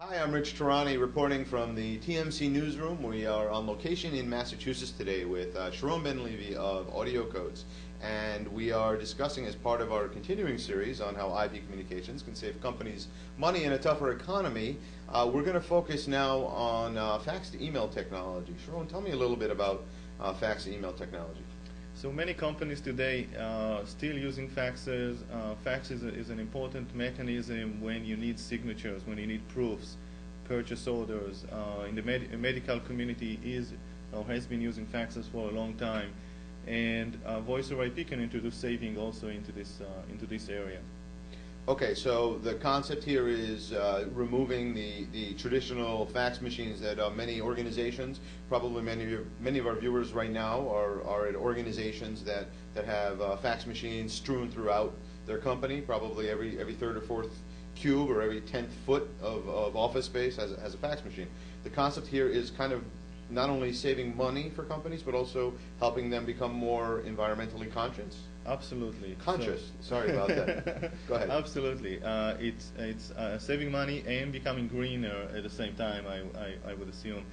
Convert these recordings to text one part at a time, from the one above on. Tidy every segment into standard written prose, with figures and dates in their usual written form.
Hi, I'm Rich Tehrani reporting from the TMC newsroom. We are on location in Massachusetts today with Sharone Ben-Levi of AudioCodes, and we are discussing as part of our continuing series on how IP communications can save companies money in a tougher economy. We're going to focus now on fax to email technology. Sharone, tell me a little bit about fax to email technology. So many companies today are still using faxes. Fax is an important mechanism when you need signatures, when you need proofs, purchase orders. In the medical community is or has been using faxes for a long time, and Voice over IP can introduce saving also into this area. Okay, so the concept here is removing the traditional fax machines that many organizations, probably many of our viewers right now are at organizations that have fax machines strewn throughout their company. Probably every third or fourth cube or every 10th foot of office space has a fax machine. The concept here is kind of not only saving money for companies, but also helping them become more environmentally conscious. Absolutely. Conscious. Sorry about that. Go ahead. Absolutely. It's saving money and becoming greener at the same time, I would assume.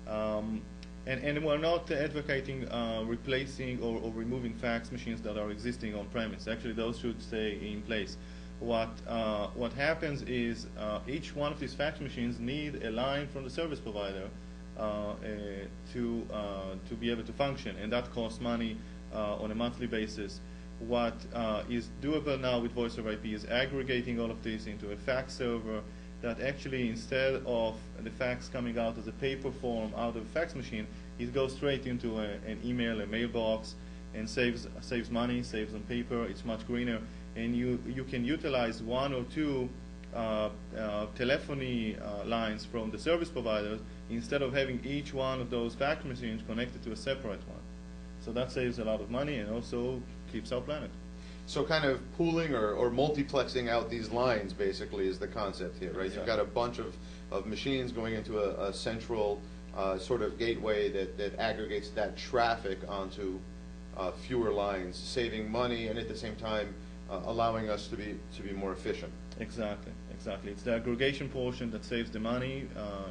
And we're not advocating replacing or removing fax machines that are existing on premise. Actually, those should stay in place. What happens is each one of these fax machines need a line from the service provider to be able to function, and that costs money on a monthly basis. What is doable now with Voice over IP is aggregating all of this into a fax server that actually, instead of the fax coming out as a paper form out of a fax machine, it goes straight into an email, a mailbox, and saves money, saves on paper. It's much greener, and you can utilize one or two telephony lines from the service providers instead of having each one of those fax machines connected to a separate one. So that saves a lot of money and also keeps our planet. So kind of pooling or multiplexing out these lines basically is the concept here, right? Exactly. You've got a bunch of machines going into a central sort of gateway that aggregates that traffic onto fewer lines, saving money and at the same time allowing us to be more efficient. Exactly. It's the aggregation portion that saves the money.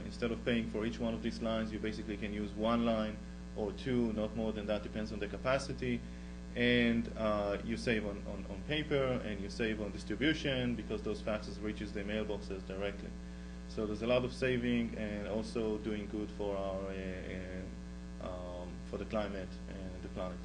Instead of paying for each one of these lines, you basically can use one line or two, not more than that, depends on the capacity. And you save on paper, and you save on distribution because those faxes reaches the mailboxes directly. So there's a lot of saving and also doing good for for the climate and the planet.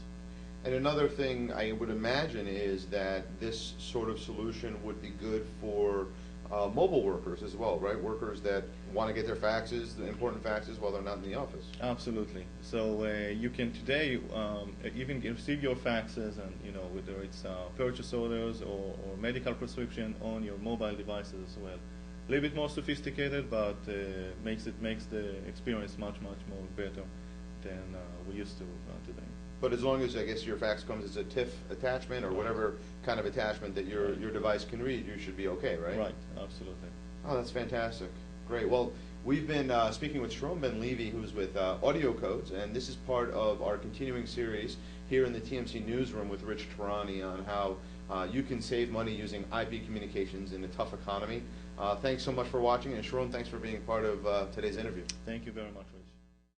And another thing I would imagine is that this sort of solution would be good for mobile workers as well, right? Workers that want to get their faxes, the important faxes, while they're not in the office. Absolutely. So you can today even receive your faxes, and whether it's purchase orders or medical prescription on your mobile devices as well. A little bit more sophisticated, but makes the experience much more better than we used to today. But as long as, I guess, your fax comes as a TIFF attachment or whatever kind of attachment that your device can read, you should be okay, right? Right, absolutely. Oh, that's fantastic. Great. Well, we've been speaking with Sharone Ben-Levi, who's with AudioCodes, and this is part of our continuing series here in the TMC newsroom with Rich Tehrani on how you can save money using IP communications in a tough economy. Thanks so much for watching, and Sharone, thanks for being part of today's interview. Thank you very much.